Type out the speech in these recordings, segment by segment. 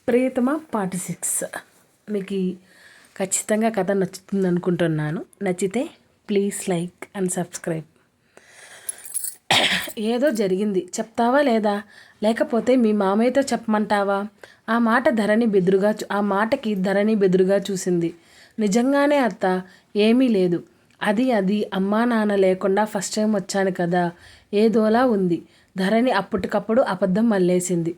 ప్రియతమ part 6 మీకు ఖచ్చితంగా కథ నచ్చుతుంది అనుకుంటున్నాను. నచ్చితే ప్లీజ్ లైక్ అండ్ సబ్స్క్రైబ్. ఏదో జరిగింది చెప్తావా లేదా, లేకపోతే మీ మామయ్యతో చెప్పమంటావా? ఆ మాటకి ధరణి బెదురుగా చూసింది. నిజంగానే అత్త, ఏమీ లేదు. అది అమ్మా నాన్న లేకుండా ఫస్ట్ టైం వచ్చాను కదా, ఏదోలా ఉంది. ధరణి అప్పటికప్పుడు అబద్ధం మళ్ళేసింది.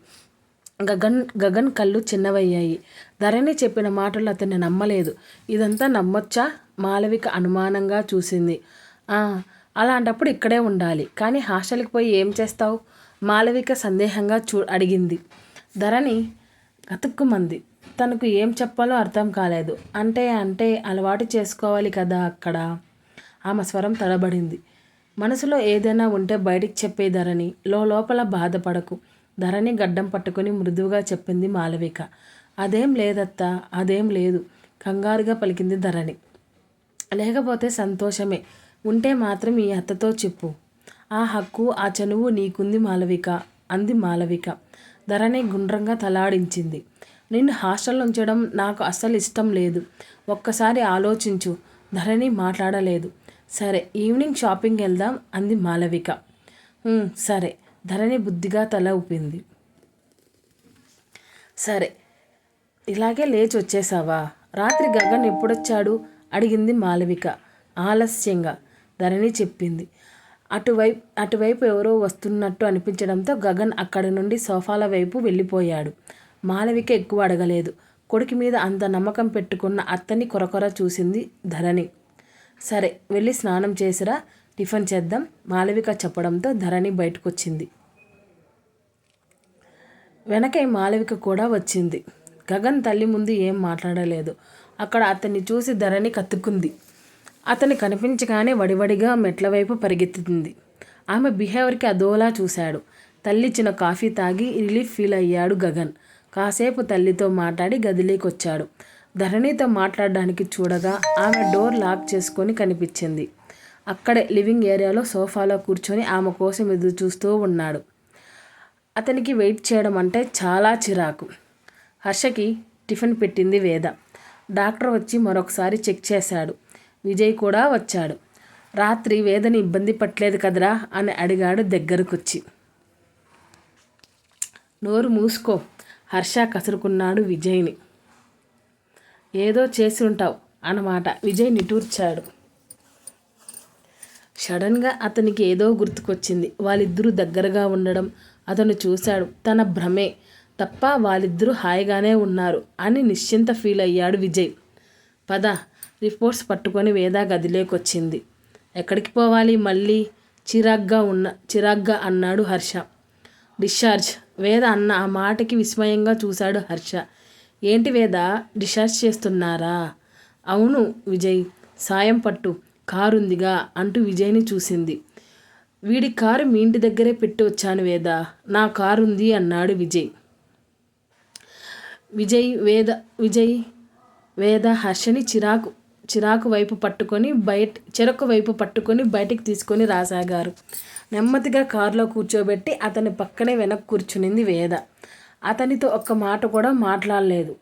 గగన్ కళ్ళు చిన్నవయ్యాయి. ధరణి చెప్పిన మాటలు అతన్ని నమ్మలేదు. ఇదంతా నమ్మొచ్చా? మాలవిక అనుమానంగా చూసింది. అలాంటప్పుడు ఇక్కడే ఉండాలి, కానీ హాస్టల్కి పోయి ఏం చేస్తావు? మాలవిక సందేహంగా అడిగింది. ధరణి గతుక్కుమంది. తనకు ఏం చెప్పాలో అర్థం కాలేదు. అంటే అలవాటు చేసుకోవాలి కదా అక్కడ. ఆమె స్వరం తడబడింది. మనసులో ఏదైనా ఉంటే బయటికి చెప్పేధరణి, లోపల బాధపడకు. ధరణి గడ్డం పట్టుకుని మృదువుగా చెప్పింది మాలవిక. అదేం లేదత్తా, అదేం లేదు, కంగారుగా పలికింది ధరణి. లేకపోతే సంతోషమే, ఉంటే మాత్రం ఈ అత్తతో చెప్పు. ఆ హక్కు, ఆ చనువు నీకుంది మాలవిక, అంది మాలవిక. ధరణి గుండ్రంగా తలాడించింది. నిన్ను హాస్టల్ ఉంచడం నాకు అస్సలు ఇష్టం లేదు. ఒక్కసారి ఆలోచించు. ధరణి మాట్లాడలేదు. సరే, ఈవినింగ్ షాపింగ్ వెళ్దాం, అంది మాలవిక. సరే, ధరణి బుద్ధిగా తల ఊపింది. సరే, ఇలాగే లేచి వచ్చేసావా? రాత్రి గగన్ ఎప్పుడొచ్చాడు? అడిగింది మాలవిక ఆలస్యంగా. ధరణి చెప్పింది. అటువైపు ఎవరో వస్తున్నట్టు అనిపించడంతో గగన్ అక్కడి నుండి సోఫాల వైపు వెళ్ళిపోయాడు. మాలవిక ఎక్కువ అడగలేదు. కొడుకు మీద అంత నమ్మకం పెట్టుకున్న అత్తని కొరకొర చూసింది ధరణి. సరే, వెళ్ళి స్నానం చేసిరా, టిఫిన్ చేద్దాం, మాలవిక చెప్పడంతో ధరణి బయటకొచ్చింది. వెనకై మాలవిక కూడా వచ్చింది. గగన్ తల్లి ముందు ఏం మాట్లాడలేదు. అక్కడ అతన్ని చూసి ధరణి కత్తుకుంది. అతని కనిపించగానే వడివడిగా మెట్ల వైపు పరిగెత్తింది. ఆమె బిహేవియర్కి అదోలా చూశాడు. తల్లిచ్చిన కాఫీ తాగి రిలీఫ్ ఫీల్ అయ్యాడు గగన్. కాసేపు తల్లితో మాట్లాడి గదిలోకొచ్చాడు. ధరణితో మాట్లాడడానికి చూడగా ఆమె డోర్ లాక్ చేసుకొని కనిపించింది. అక్కడే లివింగ్ ఏరియాలో సోఫాలో కూర్చొని ఆమె కోసం ఎదురు చూస్తూ ఉన్నాడు. అతనికి వెయిట్ చేయడం అంటే చాలా చిరాకు. హర్షకి టిఫిన్ పెట్టింది వేద. డాక్టర్ వచ్చి మరొకసారి చెక్ చేశాడు. విజయ్ కూడా వచ్చాడు. రాత్రి వేదని ఇబ్బంది పట్టలేదు కదరా అని అడిగాడు దగ్గరకొచ్చి. నోరు మూసుకో, హర్ష కసురుకున్నాడు విజయ్ని. ఏదో చేసి ఉంటావు అన్నమాట. విజయ్ నిట్టూర్చాడు. సడన్గా అతనికి ఏదో గుర్తుకొచ్చింది. వాళ్ళిద్దరూ దగ్గరగా ఉండడం అతను చూశాడు. తన భ్రమే తప్ప వాళ్ళిద్దరూ హాయిగానే ఉన్నారు అని నిశ్చింత ఫీల్ అయ్యాడు విజయ్. పద, రిపోర్ట్స్ పట్టుకొని వేద గదిలోకొచ్చింది. ఎక్కడికి పోవాలి మళ్ళీ? చిరాగ్గా అన్నాడు హర్ష. డిశ్చార్జ్. వేద అన్న ఆ మాటకి విస్మయంగా చూశాడు హర్ష. ఏంటి వేద, డిశ్చార్జ్ చేస్తున్నారా? అవును విజయ్, సాయం పట్టు, కారుందిగా అంటూ విజయ్ని చూసింది. వీడి కారు మీ ఇంటి దగ్గరే పెట్టి వచ్చాను వేద, నా కారుంది అన్నాడు విజయ్. వేద హర్షని చెరకు వైపు పట్టుకొని బయటికి తీసుకొని రాసాగారు. నెమ్మదిగా కారులో కూర్చోబెట్టి అతని పక్కనే వెనక్కి కూర్చునింది వేద. అతనితో ఒక్క మాట కూడా మాట్లాడలేదు.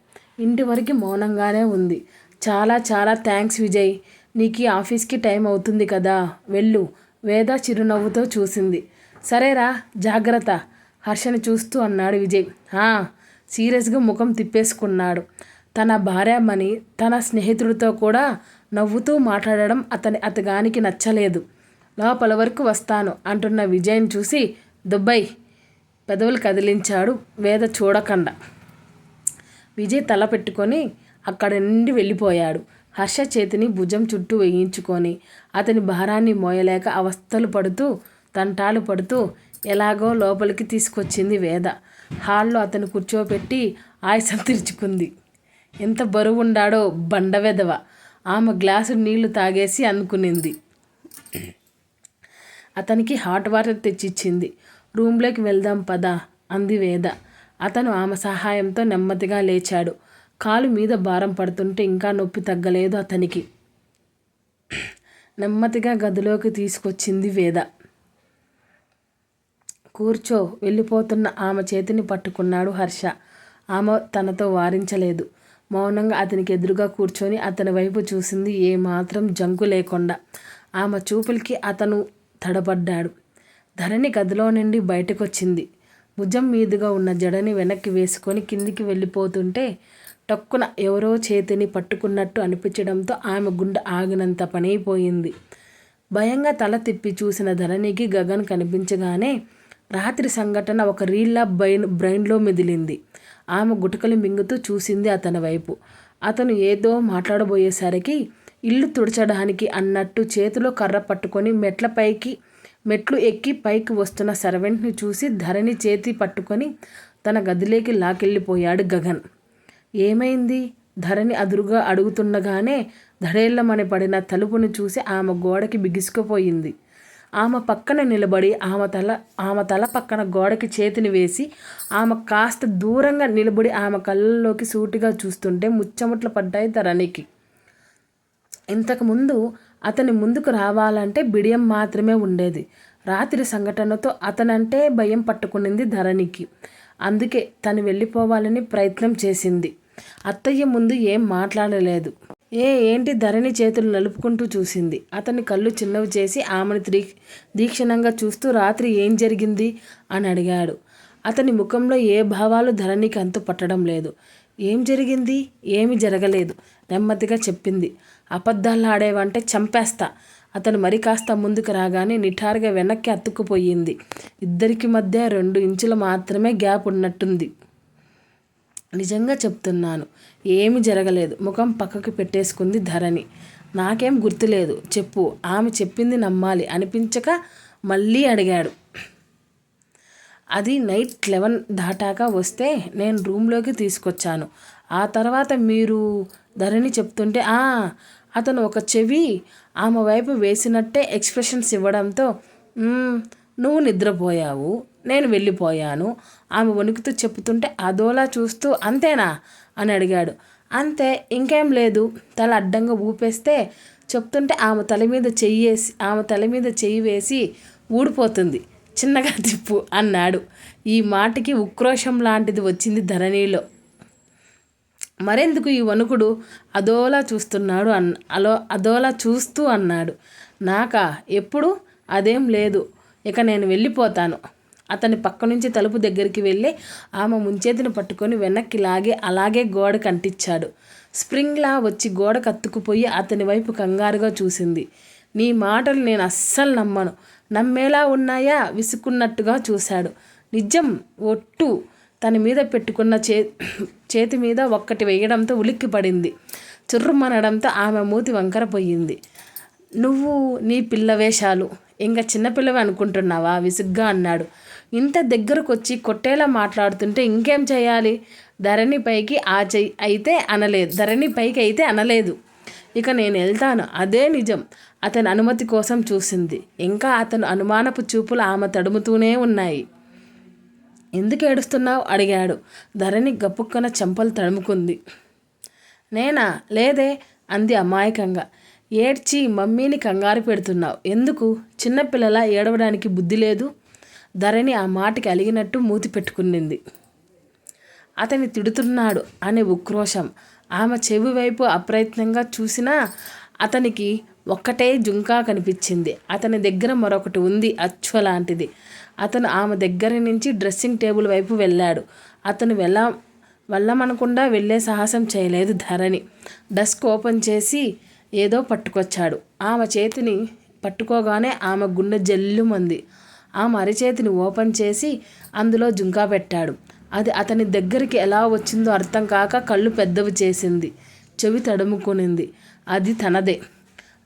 ఇంటి వరకు మౌనంగానే ఉంది. చాలా చాలా థ్యాంక్స్ విజయ్, నీకు ఆఫీస్కి టైం అవుతుంది కదా, వెళ్ళు. వేద చిరునవ్వుతో చూసింది. సరేరా, జాగ్రత్త, హర్షని చూస్తూ అన్నాడు విజయ్. సీరియస్గా ముఖం తిప్పేసుకున్నాడు. తన భార్యమని తన స్నేహితుడితో కూడా నవ్వుతూ మాట్లాడడం అతగానికి నచ్చలేదు. లోపల వరకు వస్తాను అంటున్న విజయ్ని చూసి దుబ్బయ్ పెదవులు కదిలించాడు వేద చూడకుండా. విజయ్ తల పెట్టుకొని అక్కడి నుండి వెళ్ళిపోయాడు. హర్ష చేతిని భుజం చుట్టూ వేయించుకొని అతని భారాన్ని మోయలేక అవస్థలు పడుతూ తంటాలు పడుతూ ఎలాగో లోపలికి తీసుకొచ్చింది వేద. హాల్లో అతను కూర్చోపెట్టి ఆయాసం తీర్చుకుంది. ఎంత బరువు ఉండాడో బండవెదవ. ఆమె గ్లాసు నీళ్లు తాగేసి అనుకునింది. అతనికి హాట్ వాటర్ తెచ్చిచ్చింది. రూమ్లోకి వెళ్దాం పద, అంది వేద. అతను ఆమె సహాయంతో నెమ్మదిగా లేచాడు. కాలు మీద భారం పడుతుంటే ఇంకా నొప్పి తగ్గలేదు అతనికి. నెమ్మదిగా గదిలోకి తీసుకొచ్చింది వేద. కూర్చో, వెళ్ళిపోతున్న ఆమె చేతిని పట్టుకున్నాడు హర్ష. ఆమె తనతో వారించలేదు. మౌనంగా అతనికి ఎదురుగా కూర్చొని అతని వైపు చూసింది, ఏమాత్రం జంకు లేకుండా. ఆమె చూపులకి అతను తడబడ్డాడు. ధరణి గదిలో నుండి బయటకొచ్చింది. భుజం మీదుగా ఉన్న జడని వెనక్కి వేసుకొని కిందికి వెళ్ళిపోతుంటే టక్కున ఎవరో చేతిని పట్టుకున్నట్టు అనిపించడంతో ఆమె గుండె ఆగినంత పనైపోయింది. భయంగా తల తిప్పి చూసిన ధరణికి గగన్ కనిపించగానే రాత్రి సంఘటన ఒక రీల్లా బ్రెయిన్లో మెదిలింది. ఆమె గుటకలు మింగుతూ చూసింది అతని వైపు. అతను ఏదో మాట్లాడబోయేసరికి ఇల్లు తుడచడానికి అన్నట్టు చేతిలో కర్ర పట్టుకొని మెట్లు ఎక్కి పైకి వస్తున్న సర్వెంట్ని చూసి ధరణి చేతి పట్టుకొని తన గదిలోకి లాకెళ్ళిపోయాడు గగన్. ఏమైంది? ధరణి అదురుగా అడుగుతుండగానే ధడేళ్లమని పడిన తలుపుని చూసి ఆమె గోడకి బిగుసుకుపోయింది. ఆమె పక్కన నిలబడి ఆమె తల పక్కన గోడకి చేతిని వేసి ఆమె కాస్త దూరంగా నిలబడి ఆమె కళ్ళల్లోకి సూటిగా చూస్తుంటే ముచ్చమట్లు పడ్డాయి ధరణికి. ఇంతకుముందు అతని ముందుకు రావాలంటే బిడియం మాత్రమే ఉండేది. రాత్రి సంఘటనతో అతనంటే భయం పట్టుకునింది ధరణికి. అందుకే తను వెళ్ళిపోవాలని ప్రయత్నం చేసింది. అత్తయ్య ముందు ఏం మాట్లాడలేదు. ఏంటి? ధరణి చేతులు నలుపుకుంటూ చూసింది. అతని కళ్ళు చిన్నవి చేసి ఆమెను తీక్షణంగా చూస్తూ రాత్రి ఏం జరిగింది అని అడిగాడు. అతని ముఖంలో ఏ భావాలు ధరణికి అంతు పట్టడం లేదు. ఏం జరిగింది? ఏమి జరగలేదు నెమ్మదిగా చెప్పింది. అబద్ధాలు ఆడేవంటే చంపేస్తా. అతను మరి కాస్త ముందుకు రాగానే నిఠారుగా వెనక్కి అతుక్కుపోయింది. ఇద్దరికి మధ్య 2 ఇంచులు మాత్రమే గ్యాప్ ఉన్నట్టుంది. నిజంగా చెప్తున్నాను, ఏమి జరగలేదు. ముఖం పక్కకు పెట్టేసుకుంది ధరణి. నాకేం గుర్తులేదు, చెప్పు. ఆమె చెప్పింది నమ్మాలి అనిపించక మళ్ళీ అడిగాడు. అది నైట్ 11 దాటాక వస్తే నేను రూమ్లోకి తీసుకొచ్చాను. ఆ తర్వాత మీరు ధరణి చెప్తుంటే అతను ఒక చెవి ఆమె వైపు వేసినట్టే ఎక్స్ప్రెషన్స్ ఇవ్వడంతో నువ్వు నిద్రపోయావు, నేను వెళ్ళిపోయాను. ఆమె వణుకుతూ చెప్తుంటే అదోలా చూస్తూ అంతేనా అని అడిగాడు. అంతే, ఇంకేం లేదు. తల అడ్డంగా ఊపేస్తే చెప్తుంటే ఆమె తల మీద చెయ్యి వేసి ఊడిపోతుంది, చిన్నగా తిప్పు అన్నాడు. ఈ మాటకి ఉక్రోషం లాంటిది వచ్చింది ధరణిలో. మరెందుకు ఈ వణుకుడు? అదోలా చూస్తూ అన్నాడు. నాకా? ఎప్పుడు? అదేం లేదు, ఇక నేను వెళ్ళిపోతాను. అతని పక్క నుంచి తలుపు దగ్గరికి వెళ్ళి ఆమె ముంచేతిని పట్టుకొని వెనక్కి లాగి అలాగే గోడకు అంటించాడు. స్ప్రింగ్లా వచ్చి గోడ కత్తుకుపోయి అతని వైపు కంగారుగా చూసింది. నీ మాటలు నేను అస్సలు నమ్మను. నమ్మేలా ఉన్నాయా? విసుక్కున్నట్టుగా చూశాడు. నిజం, ఒట్టు. తన మీద పెట్టుకున్న చేతి మీద ఒక్కటి వేయడంతో ఉలిక్కి పడింది. చుర్రుమనడంతో ఆమె మూతి వంకరపోయింది. నువ్వు నీ పిల్ల వేషాలు ఇంకా చిన్నపిల్లవి అనుకుంటున్నావా? విసుగ్గా అన్నాడు. ఇంత దగ్గరకు వచ్చి కొట్టేలా మాట్లాడుతుంటే ఇంకేం చేయాలి? ధరణి పైకి అయితే అనలేదు. ఇక నేను వెళ్తాను, అదే నిజం. అతని అనుమతి కోసం చూసింది. ఇంకా అతను అనుమానపు చూపులు ఆమె తడుముతూనే ఉన్నాయి. ఎందుకు ఏడుస్తున్నావు అడిగాడు. ధరణి గప్పుక్కన చెంపలు తడుముకుంది. నేనా? లేదే అంది అమాయకంగా. ఏడ్చి మమ్మీని కంగారు పెడుతున్నావు ఎందుకు? చిన్నపిల్లలా ఏడవడానికి బుద్ధి లేదు. ధరణి ఆ మాటకి అలిగినట్టు మూతి పెట్టుకునింది. అతని తిడుతున్నాడు అనే ఉక్రోషం. ఆమె చెవి వైపు అప్రయత్నంగా చూసినా అతనికి ఒక్కటే జుంకా కనిపించింది. అతని దగ్గర మరొకటి ఉంది, అచ్చు లాంటిది. అతను ఆమె దగ్గర నుంచి డ్రెస్సింగ్ టేబుల్ వైపు వెళ్ళాడు. అతను వెళ్ళమనకుండా వెళ్ళే సాహసం చేయలేదు ధరణి. డస్క్ ఓపెన్ చేసి ఏదో పట్టుకొచ్చాడు. ఆమె చేతిని పట్టుకోగానే ఆమె గుండె జల్లుమంది. ఆమె అరిచేతిని ఓపెన్ చేసి అందులో జుంకా పెట్టాడు. అది అతని దగ్గరికి ఎలా వచ్చిందో అర్థం కాక కళ్ళు పెద్దవి చేసింది. చెవి తడుముకునింది. అది తనదే.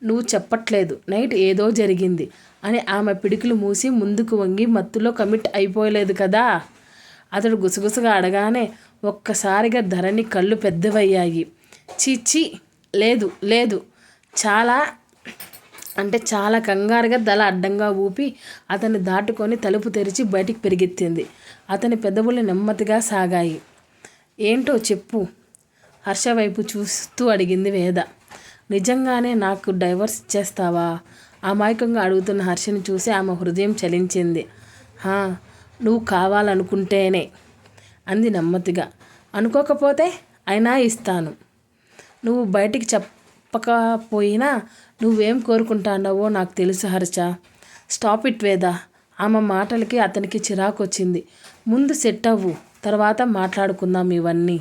నువ్వు చెప్పట్లేదు. నైట్ ఏదో జరిగింది అని ఆమె పిడికిలు మూసి ముందుకు వంగి మత్తులో కమిట్ అయిపోలేదు కదా? అతడు గుసగుసగా అడగానే ఒక్కసారిగా ధరణి కళ్ళు పెద్దవయ్యాయి. చీచి, లేదు చాలా కంగారుగా తల అడ్డంగా ఊపి అతన్ని దాటుకొని తలుపు తెరిచి బయటికి పెరిగెత్తింది. అతని పెదవులు నెమ్మదిగా సాగాయి. ఏంటో చెప్పు, హర్ష వైపు చూస్తూ అడిగింది వేద. నిజంగానే నాకు డైవర్స్ ఇచ్చేస్తావా? అమాయకంగా అడుగుతున్న హర్షని చూసి ఆమె హృదయం చలించింది. నువ్వు కావాలనుకుంటేనే అంది నెమ్మదిగా. అనుకోకపోతే అయినా ఇస్తాను. నువ్వు బయటికి చెప్పకపోయినా నువ్వేం కోరుకుంటానవో నాకు తెలుసు హర్ష. స్టాప్ ఇట్ వేద. ఆమె మాటలకి అతనికి చిరాకు వచ్చింది. ముందు సెట్ అవ్వు, తర్వాత మాట్లాడుకుందాం ఇవన్నీ.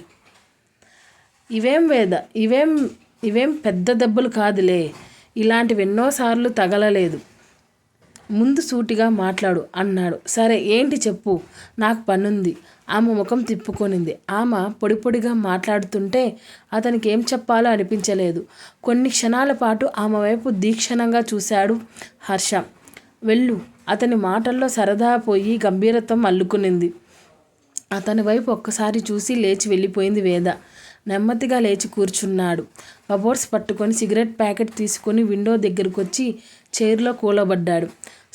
ఇవేం వేద, ఇవేం పెద్ద దెబ్బలు కాదులే. ఇలాంటివి ఎన్నోసార్లు తగలలేదు. ముందు సూటిగా మాట్లాడు అన్నాడు. సరే ఏంటి చెప్పు, నాకు పనుంది. ఆమె ముఖం తిప్పుకొనింది. ఆమె పొడిగా మాట్లాడుతుంటే అతనికి ఏం చెప్పాలో అనిపించలేదు. కొన్ని క్షణాల పాటు ఆమె వైపు దీక్షణంగా చూశాడు హర్ష. వెళ్ళు. అతని మాటల్లో సరదా పోయి గంభీరత్వం అల్లుకునింది. అతని వైపు ఒక్కసారి చూసి లేచి వెళ్ళిపోయింది వేద. నెమ్మదిగా లేచి కూర్చున్నాడు. కబోర్డ్స్ పట్టుకొని సిగరెట్ ప్యాకెట్ తీసుకొని విండో దగ్గరకు వచ్చి చైర్లో కూలబడ్డాడు.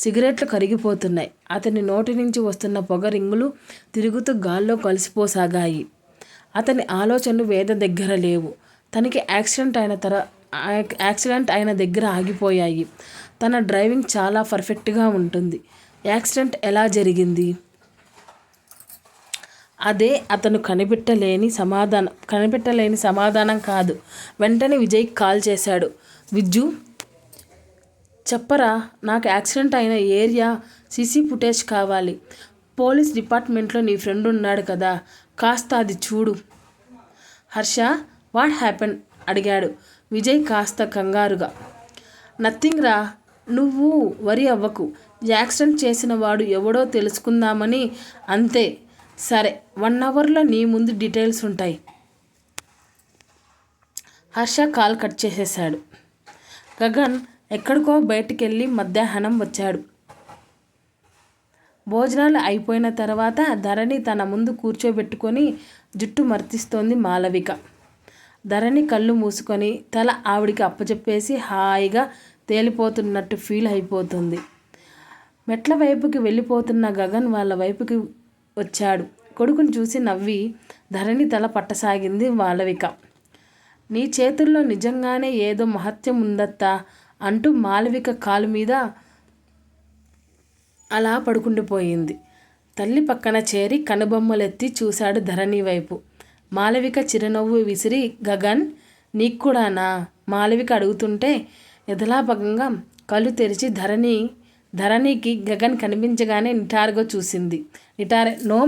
సిగరెట్లు కరిగిపోతున్నాయి. అతని నోటి నుంచి వస్తున్న పొగ రింగులు తిరుగుతూ గాల్లో కలిసిపోసాగాయి. అతని ఆలోచనలు వేద దగ్గర లేవు. తనకి యాక్సిడెంట్ అయిన దగ్గర ఆగిపోయాయి. తన డ్రైవింగ్ చాలా పర్ఫెక్ట్గా ఉంటుంది. యాక్సిడెంట్ ఎలా జరిగింది? అదే అతను కనిపెట్టలేని సమాధానం కాదు. వెంటనే విజయ్కి కాల్ చేశాడు. విజ్జు, చెప్పరా, నాకు యాక్సిడెంట్ అయిన ఏరియా సీసీ ఫుటేజ్ కావాలి. పోలీస్ డిపార్ట్మెంట్లో నీ ఫ్రెండ్ ఉన్నాడు కదా, కాస్త అది చూడు. హర్ష, వాట్ హ్యాపెన్ అడిగాడు విజయ్ కాస్త కంగారుగా. నథింగ్ రా, నువ్వు వరి అవ్వకు. యాక్సిడెంట్ చేసిన వాడు ఎవడో తెలుసుకుందామని అంతే. సరే, 1 అవర్లో నీ ముందు డీటెయిల్స్ ఉంటాయి. హర్ష కాల్ కట్ చేసేశాడు. గగన్ ఎక్కడికో బయటికెళ్ళి మధ్యాహ్నం వచ్చాడు. భోజనాలు అయిపోయిన తర్వాత ధరణి తన ముందు కూర్చోబెట్టుకొని జుట్టు మర్తిస్తోంది మాలవిక. ధరణి కళ్ళు మూసుకొని తల ఆవిడికి అప్పచెప్పేసి హాయిగా తేలిపోతున్నట్టు ఫీల్ అయిపోతుంది. మెట్ల వైపుకి వెళ్ళిపోతున్న గగన్ వాళ్ళ వైపుకి వచ్చాడు. కొడుకుని చూసి నవ్వి ధరణి తల పట్టసాగింది మాలవిక. నీ చేతుల్లో నిజంగానే ఏదో మహత్యం ఉందత్తా అంటూ మాలవిక కాలు మీద అలా పడుకుండిపోయింది. తల్లి పక్కన చేరి కనుబొమ్మలెత్తి చూశాడు ధరణి వైపు. మాలవిక చిరునవ్వు విసిరి, గగన్ నీకు కూడానా? మాలవిక అడుగుతుంటే యథాలాపంగా కళ్ళు తెరిచి ధరణికి గగన్ కనిపించగానే నిటారుగా చూసింది. No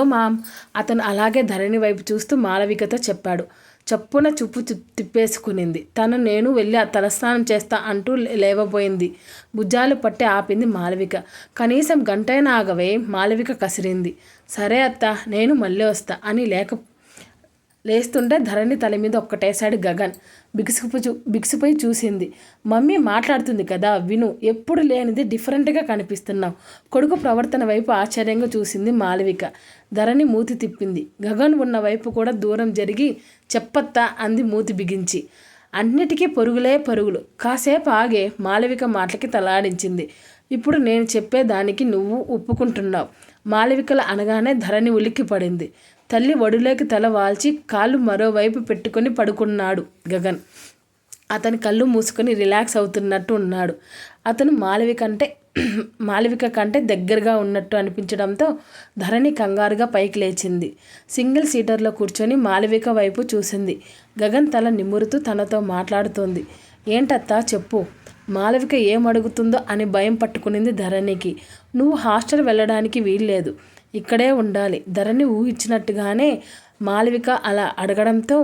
ma'am. అతను అలాగే ధరణి వైపు చూస్తూ మాలవికతో చెప్పాడు. చప్పున చూపు తిప్పేసుకునింది. నేను వెళ్ళి తలస్నానం చేస్తా అంటూ లేవబోయింది. భుజాలు పట్టి ఆపింది మాలవిక. కనీసం గంటైనా ఆగవే, మాలవిక కసిరింది. సరే అత్త, నేను మళ్ళీ వస్తా అని లేస్తుంటే ధరణి తల మీద ఒక్కటేశాడు గగన్. బిగుసిపోయి చూసింది. మమ్మీ మాట్లాడుతుంది కదా, విను. ఎప్పుడు లేనిది డిఫరెంట్గా కనిపిస్తున్నావు. కొడుకు ప్రవర్తన వైపు ఆశ్చర్యంగా చూసింది మాలవిక. ధరణి మూతి తిప్పింది. గగన్ ఉన్న వైపు కూడా దూరం జరిగి చెప్పత్తా అంది మూతి బిగించి. అన్నిటికీ పరుగులు. కాసేపు ఆగే మాలవిక మాటలకి తలాడించింది. ఇప్పుడు నేను చెప్పేదానికి నువ్వు ఒప్పుకుంటున్నావు. మాలవికల అనగానే ధరణి ఉలిక్కి పడింది. తల్లి ఒడిలోకి తల వాల్చి కాళ్ళు మరోవైపు పెట్టుకొని పడుకున్నాడు గగన్. అతని కళ్ళు మూసుకొని రిలాక్స్ అవుతున్నట్టు ఉన్నాడు. అతను మాలవిక కంటే దగ్గరగా ఉన్నట్టు అనిపించడంతో ధరణి కంగారుగా పైకి లేచింది. సింగిల్ సీటర్లో కూర్చొని మాలవిక వైపు చూసింది. గగన్ తల నిమురుతూ తనతో మాట్లాడుతోంది. ఏంటత్తా చెప్పు. మాలవిక ఏమడుగుతుందో అని భయం పట్టుకునింది ధరణికి. నువ్వు హాస్టల్ వెళ్ళడానికి వీల్లేదు, ఇక్కడే ఉండాలి. ధరణి ఊహించినట్టుగానే మాలవిక అలా అడగడంతో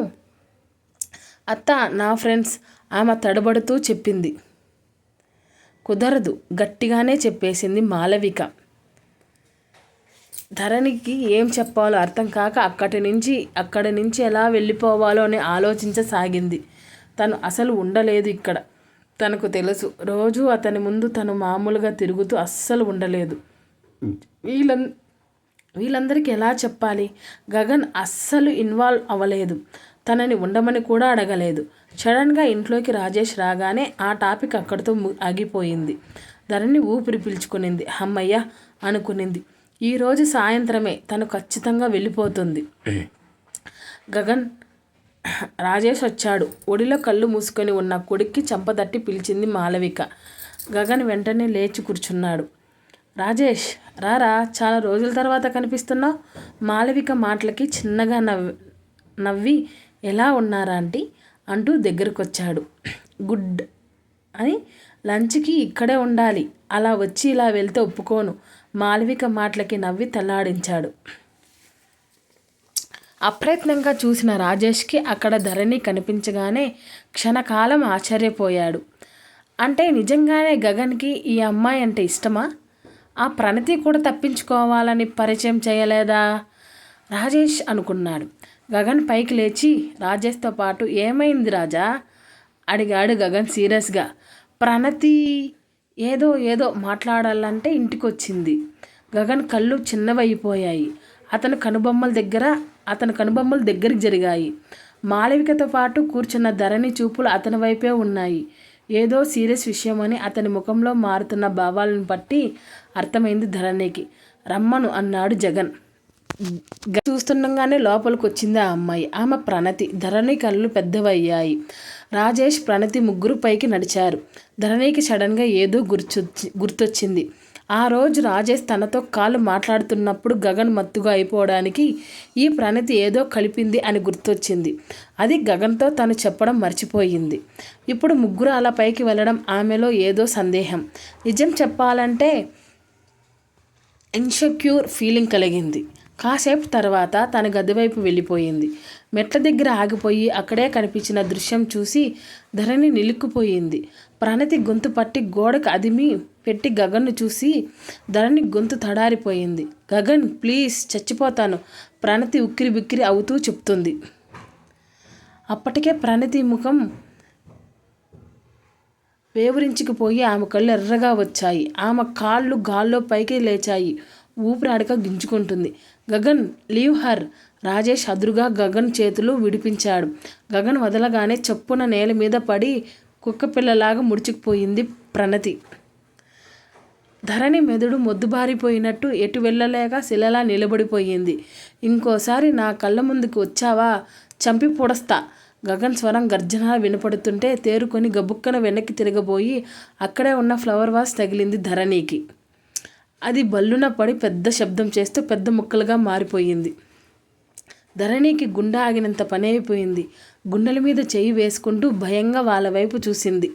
అత్త, నా ఫ్రెండ్స్ ఆమె తడబడుతూ చెప్పింది. కుదరదు, గట్టిగానే చెప్పేసింది మాలవిక. ధరణికి ఏం చెప్పాలో అర్థం కాక అక్కడి నుంచి ఎలా వెళ్ళిపోవాలో అని ఆలోచించసాగింది. తను అసలు ఉండలేదు ఇక్కడ. తనకు తెలుసు. రోజు అతని ముందు తను మామూలుగా తిరుగుతూ అస్సలు ఉండలేదు. వీళ్ళందరికీ ఎలా చెప్పాలి? గగన్ అస్సలు ఇన్వాల్వ్ అవ్వలేదు. తనని ఉండమని కూడా అడగలేదు. సడన్గా ఇంట్లోకి రాజేష్ రాగానే ఆ టాపిక్ అక్కడితో ఆగిపోయింది. ధరణి ఊపిరి పీల్చుకునింది. అమ్మయ్య అనుకునింది. ఈరోజు సాయంత్రమే తను ఖచ్చితంగా వెళ్ళిపోతుంది. గగన్, రాజేష్ వచ్చాడు. ఒడిలో కళ్ళు మూసుకొని ఉన్న కొడుక్కి చెంపదట్టి పిలిచింది మాలవిక. గగన్ వెంటనే లేచి కూర్చున్నాడు. రాజేష్ రారా, చాలా రోజుల తర్వాత కనిపిస్తున్నావు. మాళవిక మాటలకి చిన్నగా నవ్వి ఎలా ఉన్నారా ఆంటీ అంటూ దగ్గరకొచ్చాడు. గుడ్ అని, లంచ్కి ఇక్కడే ఉండాలి, అలా వచ్చి ఇలా వెళ్తే ఒప్పుకోను. మాళవిక మాటలకి నవ్వి తల్లాడించాడు. అప్రయత్నంగా చూసిన రాజేష్కి అక్కడ ధరణి కనిపించగానే క్షణకాలం ఆశ్చర్యపోయాడు. అంటే నిజంగానే గగన్కి ఈ అమ్మాయి అంటే ఇష్టమా? ఆ ప్రణతి కూడా తప్పించుకోవాలని పరిచయం చేయలేదా రాజేష్ అనుకున్నాడు. గగన్ పైకి లేచి రాజేష్తో పాటు ఏమైంది రాజా అడిగాడు గగన్ సీరియస్గా. ప్రణతి ఏదో ఏదో మాట్లాడాలంటే ఇంటికొచ్చింది. గగన్ కళ్ళు చిన్నవైపోయాయి. అతని కనుబొమ్మల దగ్గరికి జరిగాయి. మాళవికతో పాటు కూర్చున్న ధరణి చూపులు అతని వైపే ఉన్నాయి. ఏదో సీరియస్ విషయమని అతని ముఖంలో మారుతున్న భావాలను బట్టి అర్థమైంది ధరణికి. రమ్మను అన్నాడు జగన్. చూస్తుండగానే లోపలికి వచ్చింది ఆ అమ్మాయి. ఆమె ప్రణతి. ధరణి కళ్ళు పెద్దవయ్యాయి. రాజేష్, ప్రణతి ముగ్గురు పైకి నడిచారు. ధరణికి సడన్గా ఏదో గుర్తొచ్చింది. ఆ రోజు రాజేష్ తనతో కాలు మాట్లాడుతున్నప్పుడు గగన్ మత్తుగా అయిపోవడానికి ఈ ప్రణతి ఏదో కలిపింది అని గుర్తొచ్చింది. అది గగన్తో తను చెప్పడం మర్చిపోయింది. ఇప్పుడు ముగ్గురు అలా పైకి వెళ్ళడం ఆమెలో ఏదో సందేహం. నిజం చెప్పాలంటే ఇన్సెక్యూర్ ఫీలింగ్ కలిగింది. కాసేపు తర్వాత తన గదివైపు వెళ్ళిపోయింది. మెట్ల దగ్గర ఆగిపోయి అక్కడే కనిపించిన దృశ్యం చూసి ధరణి నిలుక్కుపోయింది. ప్రణతి గొంతు పట్టి గోడకు అదిమి పెట్టి గగన్ను చూసి ధరణి గొంతు తడారిపోయింది. గగన్ ప్లీజ్, చచ్చిపోతాను, ప్రణతి ఉక్కిరి బిక్కిరి అవుతూ చెప్తుంది. అప్పటికే ప్రణతి ముఖం వేవురించుకుపోయి ఆమె కళ్ళు ఎర్రగా వచ్చాయి. ఆమె కాళ్ళు గాల్లో పైకి లేచాయి. ఊపిరాడక గింజుకుంటుంది. Gagan leave her. రాజేష్ అదురుగా గగన్ చేతులు విడిపించాడు. గగన్ వదలగానే చప్పున నేల మీద పడి కుక్కపిల్లలాగా ముడుచుకుపోయింది ప్రణతి. ధరణి మెదడు మొద్దుబారిపోయినట్టు ఎటు వెళ్ళలేక శిలలా నిలబడిపోయింది. ఇంకోసారి నా కళ్ళ ముందుకు వచ్చావా చంపి పొడస్తా. గగన్ స్వరం గర్జన వినపడుతుంటే తేరుకొని గబుక్కన వెనక్కి తిరగబోయి అక్కడే ఉన్న ఫ్లవర్ వాస్ తగిలింది ధరణికి. అది బల్లున పడి పెద్ద శబ్దం చేస్తూ పెద్ద ముక్కలుగా మారిపోయింది. ధరణికి గుండె ఆగినంత పని అయిపోయింది. గుండెల మీద చేయి వేసుకుంటూ భయంగా వాళ్ళ వైపు చూసింది.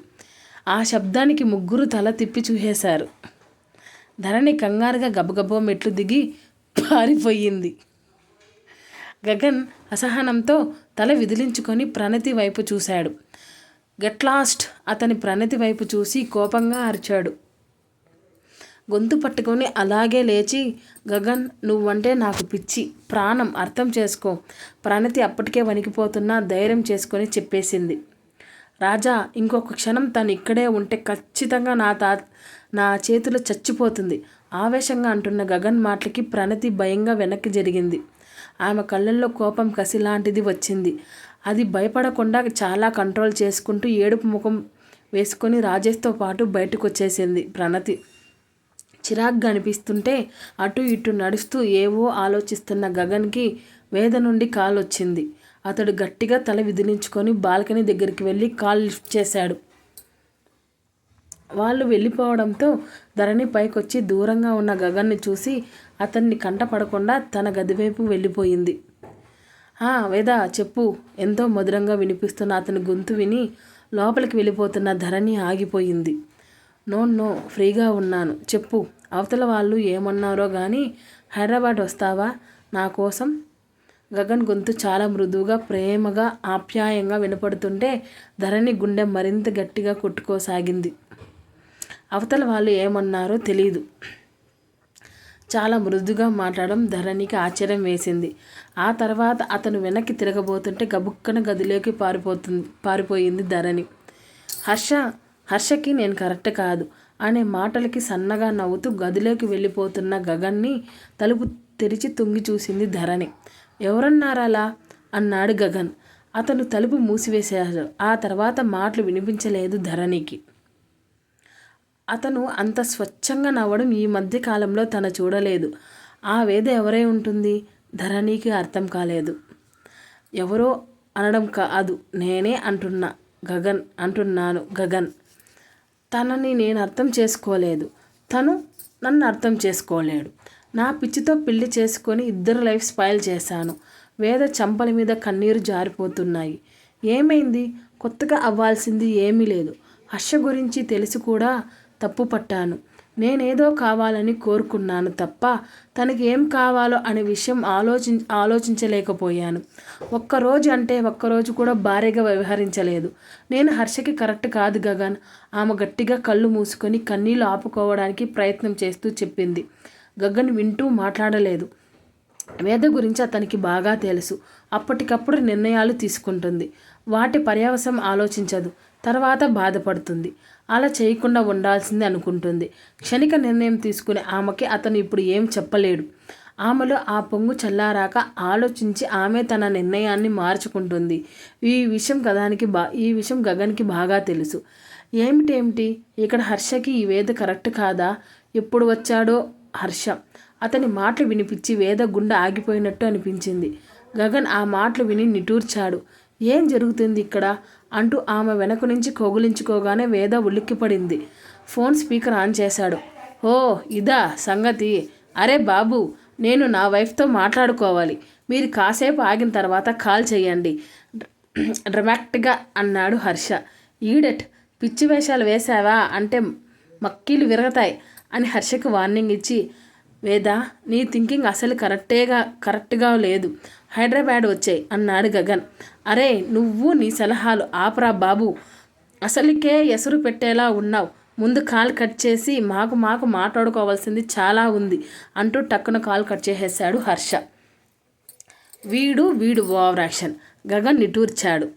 ఆ శబ్దానికి ముగ్గురు తల తిప్పి చూసేశారు. ధరణి కంగారుగా గబగబో మెట్లు దిగి పారిపోయింది. గగన్ అసహనంతో తల విదిలించుకొని ప్రణతి వైపు చూశాడు. Get lost. అతని ప్రణతి వైపు చూసి కోపంగా అరిచాడు. గొంతు పట్టుకొని అలాగే లేచి, గగన్ నువ్వంటే నాకు పిచ్చి, ప్రాణం, అర్థం చేసుకో. ప్రణతి అప్పటికే వణికిపోతున్నా ధైర్యం చేసుకొని చెప్పేసింది. రాజా, ఇంకొక క్షణం తను ఇక్కడే ఉంటే ఖచ్చితంగా నా చేతిలో చచ్చిపోతుంది. ఆవేశంగా అంటున్న గగన్ మాటలకి ప్రణతి భయంగా వెనక్కి జరిగింది. ఆమె కళ్ళల్లో కోపం, కసి లాంటిది వచ్చింది. అది భయపడకుండా చాలా కంట్రోల్ చేసుకుంటూ ఏడుపు ముఖం వేసుకొని రాజేష్తో పాటు బయటకు వచ్చేసింది ప్రణతి. చిరాగ్గా అనిపిస్తుంటే అటు ఇటు నడుస్తూ ఏవో ఆలోచిస్తున్న గగన్కి వేద నుండి కాల్ వచ్చింది. అతడు గట్టిగా తల విదిలించుకొని బాల్కనీ దగ్గరికి వెళ్ళి కాల్ లిఫ్ట్ చేశాడు. వాళ్ళు వెళ్ళిపోవడంతో ధరణి పైకొచ్చి దూరంగా ఉన్న గగన్ని చూసి అతన్ని కంటపడకుండా తన గదివైపు వెళ్ళిపోయింది. వేద చెప్పు. ఎంతో మధురంగా వినిపిస్తున్న అతని గొంతు విని లోపలికి వెళ్ళిపోతున్న ధరణి ఆగిపోయింది. నో, ఫ్రీగా ఉన్నాను, చెప్పు. అవతల వాళ్ళు ఏమన్నారో కానీ హైదరాబాద్ వస్తావా నా కోసం? గగన్ గొంతు చాలా మృదువుగా, ప్రేమగా, ఆప్యాయంగా వినపడుతుంటే ధరణి గుండె మరింత గట్టిగా కొట్టుకోసాగింది. అవతల వాళ్ళు ఏమన్నారో తెలీదు. చాలా మృదుగా మాట్లాడడం ధరణికి ఆశ్చర్యం వేసింది. ఆ తర్వాత అతను వెనక్కి తిరగబోతుంటే గబుక్కన గదిలోకి పారిపోయింది ధరణి. హర్షకి నేను కరెక్ట్ కాదు అనే మాటలకి సన్నగా నవ్వుతూ గదిలోకి వెళ్ళిపోతున్న గగన్ని తలుపు తెరిచి తొంగి చూసింది ధరణి. ఎవరన్నారలా అన్నాడు గగన్. అతను తలుపు మూసివేశాడు. ఆ తర్వాత మాటలు వినిపించలేదు ధరణికి. అతను అంత స్వచ్ఛంగా నవ్వడం ఈ మధ్య కాలంలో తను చూడలేదు. ఆ వేద ఎవరై ఉంటుంది? ధరణికి అర్థం కాలేదు. ఎవరో అనడం కాదు, నేనే అంటున్నాను గగన్. తనని నేను అర్థం చేసుకోలేదు. తను నన్ను అర్థం చేసుకోలేడు. నా పిచ్చితో పెళ్లి చేసుకొని ఇద్దరు లైఫ్ స్పాయిల్ చేశాను. వేద చంపల మీద కన్నీరు జారిపోతున్నాయి. ఏమైంది? కొత్తగా అవ్వాల్సింది ఏమీ లేదు. హర్ష గురించి తెలిసి కూడా తప్పు పట్టాను. నేనేదో కావాలని కోరుకున్నాను తప్ప తనకి ఏం కావాలో అనే విషయం ఆలోచించలేకపోయాను. ఒక్కరోజు కూడా భార్యగా వ్యవహరించలేదు. నేను హర్షకి కరెక్ట్ కాదు గగన్. ఆమె గట్టిగా కళ్ళు మూసుకొని కన్నీళ్ళు ఆపుకోవడానికి ప్రయత్నం చేస్తూ చెప్పింది. గగన్ వింటూ మాట్లాడలేదు. వేద గురించి అతనికి బాగా తెలుసు. అప్పటికప్పుడు నిర్ణయాలు తీసుకుంటుంది. వాటి పర్యవసం ఆలోచించదు. తర్వాత బాధపడుతుంది. అలా చేయకుండా ఉండాల్సింది అనుకుంటుంది. క్షణిక నిర్ణయం తీసుకునే ఆమెకి అతను ఇప్పుడు ఏం చెప్పలేడు. ఆమెలో ఆ పొంగు చల్లారాక ఆలోచించి ఆమె తన నిర్ణయాన్ని మార్చుకుంటుంది. ఈ విషయం గగన్కి బాగా తెలుసు. ఏమిటి ఇక్కడ హర్షకి ఈ వేద కరెక్ట్ కాదా? ఎప్పుడు వచ్చాడో హర్ష. అతని మాటలు వినిపించి వేద గుండె ఆగిపోయినట్టు అనిపించింది. గగన్ ఆ మాటలు విని నిట్టూర్చాడు. ఏం జరుగుతుంది ఇక్కడ అంటూ ఆమె వెనక నుంచి కౌగిలించుకోగానే వేద ఉలిక్కిపడింది. ఫోన్ స్పీకర్ ఆన్ చేశాడు. ఓ ఇదా సంగతి? అరే బాబు, నేను నా వైఫ్తో మాట్లాడుకోవాలి. మీరు కాసేపు ఆగిన తర్వాత కాల్ చేయండి డ్రమాటిక్గా అన్నాడు హర్ష. ఈడెట్, పిచ్చి వేషాలు వేశావా అంటే మక్కీలు విరగతాయి అని హర్షకు వార్నింగ్ ఇచ్చి, వేద నీ థింకింగ్ అసలు కరెక్ట్గా లేదు. హైదరాబాద్ వచ్చాయి అన్నాడు గగన్. అరే నువ్వు నీ సలహాలు ఆపరా బాబు, అసలుకే ఎసరు పెట్టేలా ఉన్నావు. ముందు కాల్ కట్ చేసి మాకు మాట్లాడుకోవాల్సింది చాలా ఉంది అంటూ టక్కున కాల్ కట్ చేసేశాడు హర్ష. వీడు ఓవర్ యాక్షన్. గగన్ నిట్టూర్చాడు.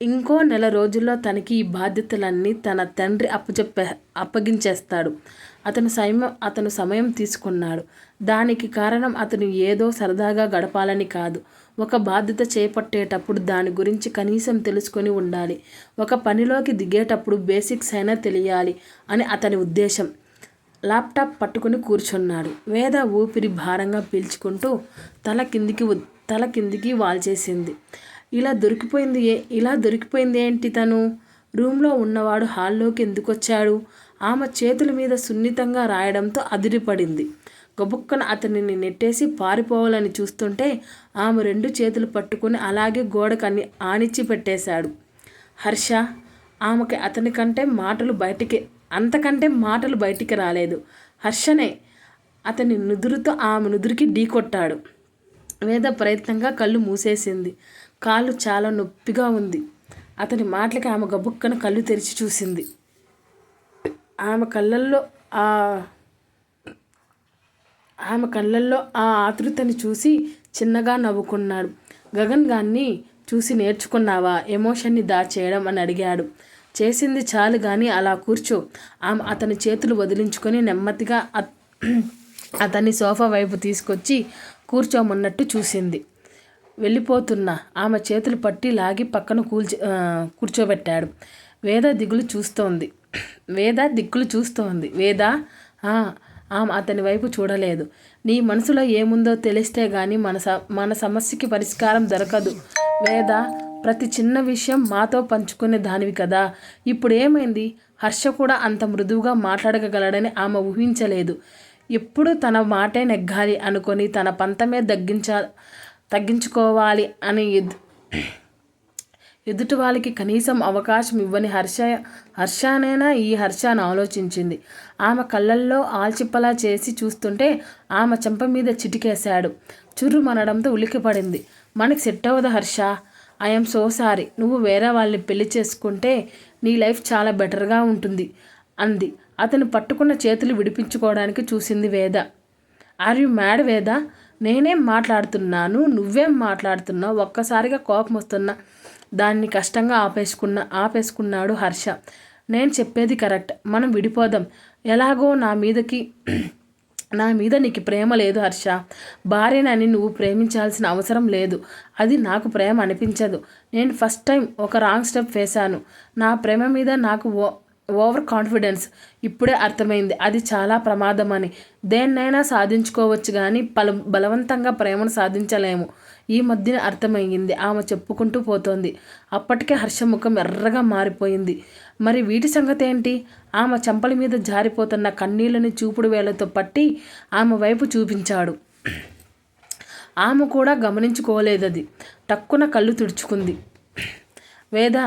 ఇంకో నెల రోజుల్లో తనకి ఈ బాధ్యతలన్నీ తన తండ్రి అప్పగించేస్తాడు. అతను సమయం తీసుకున్నాడు. దానికి కారణం అతను ఏదో సరదాగా గడపాలని కాదు. ఒక బాధ్యత చేపట్టేటప్పుడు దాని గురించి కనీసం తెలుసుకొని ఉండాలి. ఒక పనిలోకి దిగేటప్పుడు బేసిక్స్ అయినా తెలియాలి అని అతని ఉద్దేశం. ల్యాప్టాప్ పట్టుకుని కూర్చున్నాడు. వేద ఊపిరి భారంగా పీల్చుకుంటూ తల కిందికి వాల్చేసింది. ఇలా దొరికిపోయింది ఏంటి తను? రూమ్లో ఉన్నవాడు హాల్లోకి ఎందుకొచ్చాడు? ఆమె చేతుల మీద సున్నితంగా రాయడంతో అదిరిపడింది. గబుక్కన అతనిని నెట్టేసి పారిపోవాలని చూస్తుంటే ఆమె 2 చేతులు పట్టుకుని అలాగే గోడకు ఆనిచ్చి పెట్టేశాడు హర్ష. ఆమెకి అంతకంటే మాటలు బయటికి రాలేదు. హర్షనే అతని నుదురుతో ఆమె నుదురికి ఢీకొట్టాడు. వేద ప్రయత్నంగా కళ్ళు మూసేసింది. కాళ్ళు చాలా నొప్పిగా ఉంది. అతని మాటలకి ఆమె గబుక్కన కళ్ళు తెరిచి చూసింది. ఆమె కళ్ళల్లో ఆ ఆతృతని చూసి చిన్నగా నవ్వుకున్నాడు. గగన్ గాన్ని చూసి నేర్చుకున్నావా ఎమోషన్ని దాచేయడం అని అడిగాడు. చేసింది చాలు కానీ అలా కూర్చో. ఆమె అతని చేతులు వదిలించుకొని నెమ్మదిగా అతన్ని సోఫా వైపు తీసుకొచ్చి కూర్చోమన్నట్టు చూసింది. వెళ్ళిపోతున్నా ఆమె చేతులు పట్టి లాగి పక్కన కూర్చోబెట్టాడు. వేద దిగులు చూస్తోంది. వేద ఆమె అతని వైపు చూడలేదు. నీ మనసులో ఏముందో తెలిస్తే గానీ మన సమస్యకి పరిష్కారం దొరకదు వేద. ప్రతి చిన్న విషయం మాతో పంచుకునే దానివి కదా. ఇప్పుడు ఏమైంది? హర్ష కూడా అంత మృదువుగా మాట్లాడగలడని ఆమె ఊహించలేదు. ఎప్పుడు తన మాటే నెగ్గాలి అనుకొని తన పంతమే తగ్గించుకోవాలి అని ఎదుటి వాళ్ళకి కనీసం అవకాశం ఇవ్వని హర్షనేనా ఈ హర్షను ఆలోచించింది. ఆమె కళ్ళల్లో ఆల్చిప్పలా చేసి చూస్తుంటే ఆమె చెంప మీద చిటికేశాడు. చుర్రుమనడంతో ఉలిక్కిపడింది. మనకి సెట్ అవ్వదు హర్ష. I'm so sorry. నువ్వు వేరే వాళ్ళని పెళ్లి చేసుకుంటే నీ లైఫ్ చాలా బెటర్గా ఉంటుంది అంది. అతను పట్టుకున్న చేతులు విడిపించుకోవడానికి చూసింది వేద. ఆర్ యు మ్యాడ్ వేద? నేనేం మాట్లాడుతున్నాను, నువ్వేం మాట్లాడుతున్నావు? ఒక్కసారిగా కోపం వస్తున్నా దాన్ని కష్టంగా ఆపేసుకున్నాడు హర్ష. నేను చెప్పేది కరెక్ట్. మనం విడిపోదాం. ఎలాగో నా మీద నీకు ప్రేమ లేదు హర్ష. భార్యనని నువ్వు ప్రేమించాల్సిన అవసరం లేదు. అది నాకు ప్రేమ అనిపించదు. నేను ఫస్ట్ టైం ఒక రాంగ్ స్టెప్ వేశాను. నా ప్రేమ మీద నాకు ఓవర్ కాన్ఫిడెన్స్. ఇప్పుడే అర్థమైంది అది చాలా ప్రమాదమని. దేన్నైనా సాధించుకోవచ్చు కానీ బలవంతంగా ప్రేమను సాధించలేము. ఈ మధ్యన అర్థమయ్యింది ఆమె చెప్పుకుంటూ పోతోంది. అప్పటికే హర్షముఖం ఎర్రగా మారిపోయింది. మరి వీటి సంగతి ఏంటి? ఆమె చెంపల మీద జారిపోతున్న కన్నీళ్ళని చూపుడు వేళ్లతో పట్టి ఆమె వైపు చూపించాడు. ఆమె కూడా గమనించుకోలేదది. టక్కున కళ్ళు తుడుచుకుంది. వేద,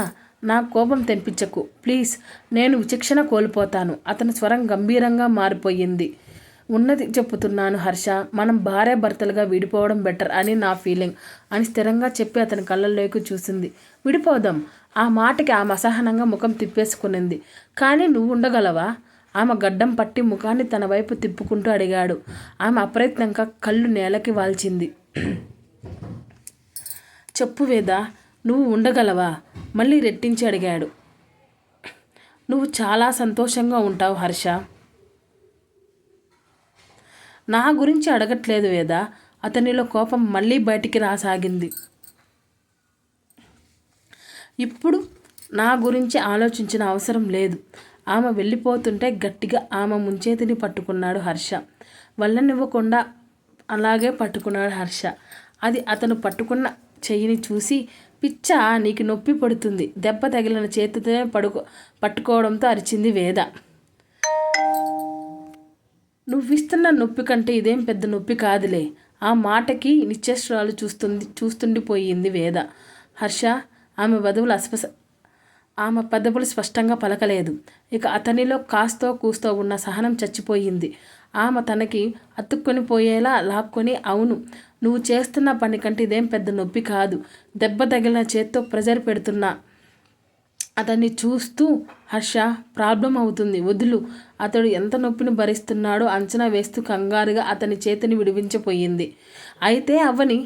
నా కోపం తెప్పించకు ప్లీజ్, నేను విచక్షణ కోల్పోతాను. అతని స్వరం గంభీరంగా మారిపోయింది. ఉన్నది చెప్పుతున్నాను హర్ష, మనం భార్యాభర్తలుగా విడిపోవడం బెటర్ అని నా ఫీలింగ్ అని స్థిరంగా చెప్పి అతని కళ్ళల్లోకి చూసింది. విడిపోదాం. ఆ మాటకి ఆమె అసహనంగా ముఖం తిప్పేసుకునింది. కానీ నువ్వు ఉండగలవా? ఆమె గడ్డం పట్టి ముఖాన్ని తన వైపు తిప్పుకుంటూ అడిగాడు. ఆమె అప్రయత్నంగా కళ్ళు నేలకి వాల్చింది. చెప్పు వేద, నువ్వు ఉండగలవా? మళ్ళీ రెట్టించి అడిగాడు. నువ్వు చాలా సంతోషంగా ఉంటావు హర్ష. నా గురించి అడగట్లేదు వేద. అతనిలో కోపం మళ్ళీ బయటికి రాసాగింది. ఇప్పుడు నా గురించి ఆలోచించిన అవసరం లేదు. ఆమె వెళ్ళిపోతుంటే గట్టిగా ఆమె ముంచేతిని పట్టుకున్నాడు హర్ష. వల్లనివ్వకుండా అలాగే పట్టుకున్నాడు హర్ష. అది అతను పట్టుకున్న చెయ్యిని చూసి, పిచ్చా, నీకు నొప్పి పడుతుంది. దెబ్బ తగిలిన చేతితోనే పట్టుకోవడంతో అరిచింది వేద. నువ్విస్తున్న నొప్పి కంటే ఇదేం పెద్ద నొప్పి కాదులే. ఆ మాటకి నిశ్చేష్రాలు చూస్తుండిపోయింది వేద. హర్ష, ఆమె పెదవులు స్పష్టంగా పలకలేదు. ఇక అతనిలో కాస్తో కూస్తో ఉన్న సహనం చచ్చిపోయింది. ఆమె తనకి అతుక్కొని పోయేలా లాక్కొని, అవును, నువ్వు చేస్తున్న పని కంటే ఇదేం పెద్ద నొప్పి కాదు. దెబ్బ తగిలిన చేత్తో ప్రెజర్ పెడుతున్నా. అతన్ని చూస్తూ, హర్ష, ప్రాబ్లం అవుతుంది, వదులు. అతడు ఎంత నొప్పిని భరిస్తున్నాడో అంచనా వేస్తూ కంగారుగా అతని చేతిని విడిపించిపోయింది. అయితే అవని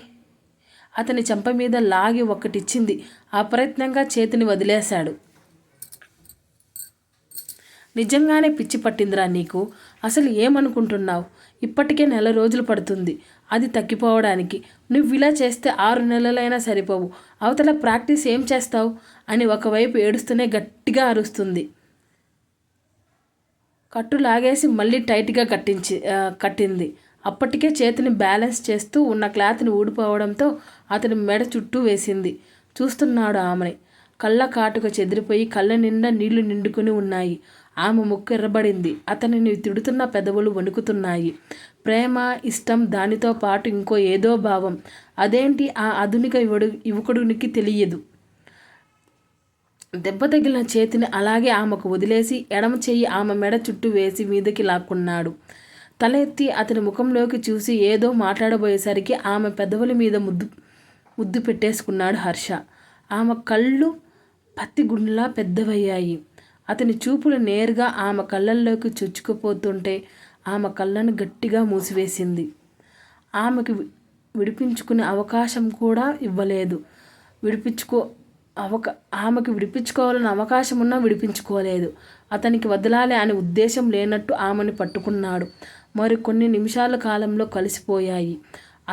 అతని చెంప మీద లాగి ఒక్కటిచ్చింది. అప్రయత్నంగా చేతిని వదిలేశాడు. నిజంగానే పిచ్చి పట్టిందిరా నీకు? అసలు ఏమనుకుంటున్నావు? ఇప్పటికే 4 రోజులు పడుతుంది అది తగ్గిపోవడానికి. నువ్వు ఇలా చేస్తే 6 నెలలైనా సరిపోవు. అవతల ప్రాక్టీస్ ఏం చేస్తావు అని ఒకవైపు ఏడుస్తూనే గట్టిగా అరుస్తుంది. కట్టు లాగేసి మళ్ళీ టైట్గా కట్టింది. అప్పటికే చేతిని బ్యాలెన్స్ చేస్తూ ఉన్న క్లాత్ని ఊడిపోవడంతో అతని మెడ చుట్టూ వేసింది. చూస్తున్నాడు ఆమెని. కళ్ళ కాటుక చెదిరిపోయి కళ్ళ నిండా నీళ్లు నిండుకుని ఉన్నాయి. ఆమె ముక్కు ఎర్రబడింది. అతనిని తిడుతున్న పెదవులు వణుకుతున్నాయి. ప్రేమ, ఇష్టం, దానితో పాటు ఇంకో ఏదో భావం. అదేంటి ఆ ఆధునిక యువకుడికి తెలియదు. దెబ్బ తగిలిన చేతిని అలాగే ఆమెకు వదిలేసి ఎడమ చెయ్యి ఆమె మెడ చుట్టూ వేసి మీదకి లాక్కున్నాడు. తల ఎత్తి అతని ముఖంలోకి చూసి ఏదో మాట్లాడబోయేసరికి ఆమె పెదవుల మీద ముద్దు పెట్టేసుకున్నాడు హర్ష. ఆమె కళ్ళు పత్తి గుండెలా పెద్దవయ్యాయి. అతని చూపులు నేరుగా ఆమె కళ్ళల్లోకి చొచ్చుకుపోతుంటే ఆమె కళ్ళను గట్టిగా మూసివేసింది. ఆమెకు విడిపించుకునే అవకాశం కూడా ఇవ్వలేదు. ఆమెకు విడిపించుకోవాలని అవకాశం ఉన్నా విడిపించుకోలేదు. అతనికి వదలాలి అనే ఉద్దేశం లేనట్టు ఆమెను పట్టుకున్నాడు. మరి కొన్ని నిమిషాల కాలంలో కలిసిపోయాయి.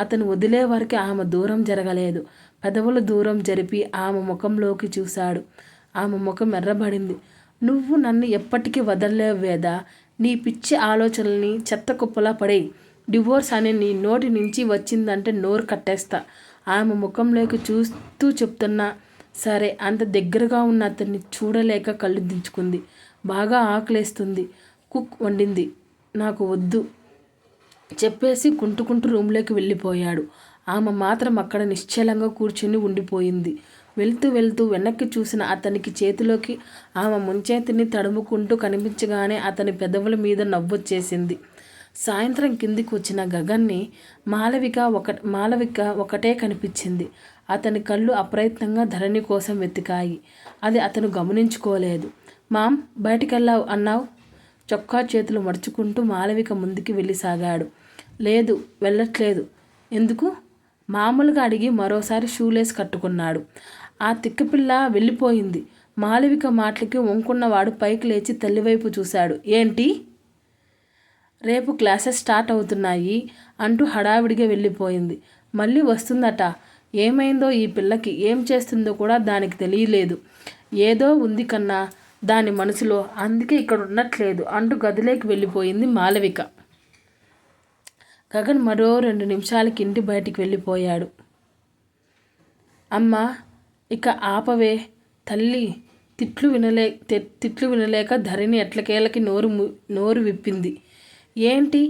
అతను వదిలే వరకు ఆమె దూరం జరగలేదు. పెదవులు దూరం జరిపి ఆమె ముఖంలోకి చూశాడు. ఆమె ముఖం ఎర్రబడింది. నువ్వు నన్ను ఎప్పటికీ వదలలేవు వేద. నీ పిచ్చి ఆలోచనల్ని చెత్త కుప్పలా పడేయి. డివోర్స్ అనే నీ నోటి నుంచి వచ్చిందంటే నోరు కట్టేస్తా. ఆమె ముఖంలోకి చూస్తూ చెప్తున్నా. సరే. అంత దగ్గరగా ఉన్న అతన్ని చూడలేక కళ్ళు దించుకుంది. బాగా ఆకలేస్తుంది. కుక్ వండింది. నాకు వద్దు చెప్పేసి కుంటుకుంటూ రూమ్లోకి వెళ్ళిపోయాడు. ఆమె మాత్రం అక్కడ నిశ్చలంగా కూర్చుని ఉండిపోయింది. వెళ్తూ వెనక్కి చూసిన అతనికి చేతిలోకి ఆమె ముంచేతిని తడుముకుంటూ కనిపించగానే అతని పెదవుల మీద నవ్వొచ్చేసింది. సాయంత్రం కిందికి వచ్చిన గగన్ని మాలవిక ఒకటే కనిపించింది. అతని కళ్ళు అప్రయత్నంగా ధరణి కోసం వెతికాయి. అది అతను గమనించుకోలేదు. మామ్, బయటికెళ్ళావు అన్నావు. చొక్కా చేతులు మడుచుకుంటూ మాలవిక ముందుకి వెళ్ళిసాగాడు. లేదు, వెళ్ళట్లేదు. ఎందుకు? మామూలుగా అడిగి మరోసారి షూలేస్ కట్టుకున్నాడు. ఆ తిక్కపిల్ల వెళ్ళిపోయింది. మాలవిక మాటలకి వంకున్నవాడు పైకి లేచి తల్లివైపు చూశాడు. ఏంటి? రేపు క్లాసెస్ స్టార్ట్ అవుతున్నాయి అంటూ హడావిడిగా వెళ్ళిపోయింది. మళ్ళీ వస్తుందట. ఏమైందో ఈ పిల్లకి, ఏం చేస్తుందో కూడా దానికి తెలియలేదు. ఏదో ఉంది కన్నా, దాని మనసులో. అందుకే ఇక్కడ ఉండట్లేదు అంటూ గదిలోకి వెళ్ళిపోయింది మాలవిక. గగన్ మరో 2 నిమిషాలకి ఇంటి బయటికి వెళ్ళిపోయాడు. అమ్మ ఇక ఆపవే తల్లి. తిట్లు వినలేక ధరణి ఎట్లకేళ్ళకి నోరు విప్పింది. ఏంటి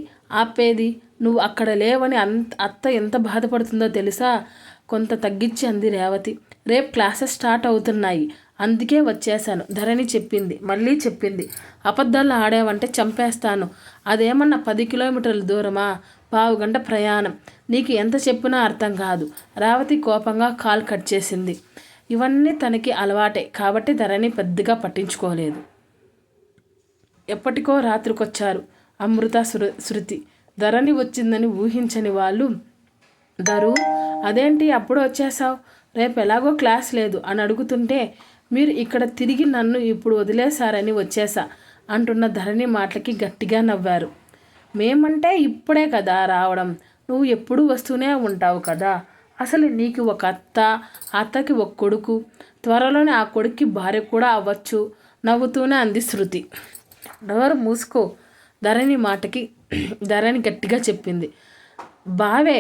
ఆపేది? నువ్వు అక్కడ లేవని అత్త ఎంత బాధపడుతుందో తెలుసా? కొంత తగ్గించి అంది రేవతి. రేపు క్లాసెస్ స్టార్ట్ అవుతున్నాయి, అందుకే వచ్చేశాను ధరణి చెప్పింది. మళ్ళీ చెప్పింది. అబద్ధాలు ఆడావంటే చంపేస్తాను. అదేమన్నా 10 కిలోమీటర్ల దూరమా? 1/2 గంట ప్రయాణం. నీకు ఎంత చెప్పినా అర్థం కాదు. రేవతి కోపంగా కాల్ కట్ చేసింది. ఇవన్నీ తనకి అలవాటే కాబట్టి ధరణి పెద్దగా పట్టించుకోలేదు. ఎప్పటికో రాత్రికొచ్చారు అమృత, శృతి. ధరణి వచ్చిందని ఊహించని వాళ్ళు, ధరు అదేంటి అప్పుడు వచ్చేసావు? రేపు ఎలాగో క్లాస్ లేదు అని అడుగుతుంటే, మీరు ఇక్కడ తిరిగి నన్ను ఇప్పుడు వదిలేశారని వచ్చేసా అంటున్న ధరణి మాటలకి గట్టిగా నవ్వారు. మేమంటే ఇప్పుడే కదా రావడం, నువ్వు ఎప్పుడూ వస్తూనే ఉంటావు కదా. అసలు నీకు ఒక అత్త, అత్తకి ఒక కొడుకు, త్వరలోనే ఆ కొడుక్కి భార్య కూడా అవ్వచ్చు నవ్వుతూనే అంది శృతి. డోర్ మూసుకో ధరణి మాటకి ధరణి గట్టిగా చెప్పింది. బావే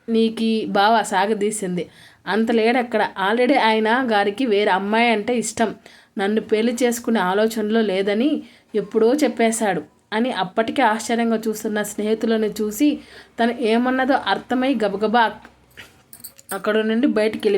నీకి బావ సాగదీసింది. అంత లేడక్కడ. ఆల్రెడీ ఆయన గారికి వేరే అమ్మాయి అంటే ఇష్టం, నన్ను పెళ్లి చేసుకునే ఆలోచనలో లేదని ఎప్పుడో చెప్పేశాడు అని అప్పటికే ఆశ్చర్యంగా చూస్తున్న స్నేహితులను చూసి తను ఏమన్నదో అర్థమై గబగబా అక్కడ నుండి బయటికి వెళ్ళి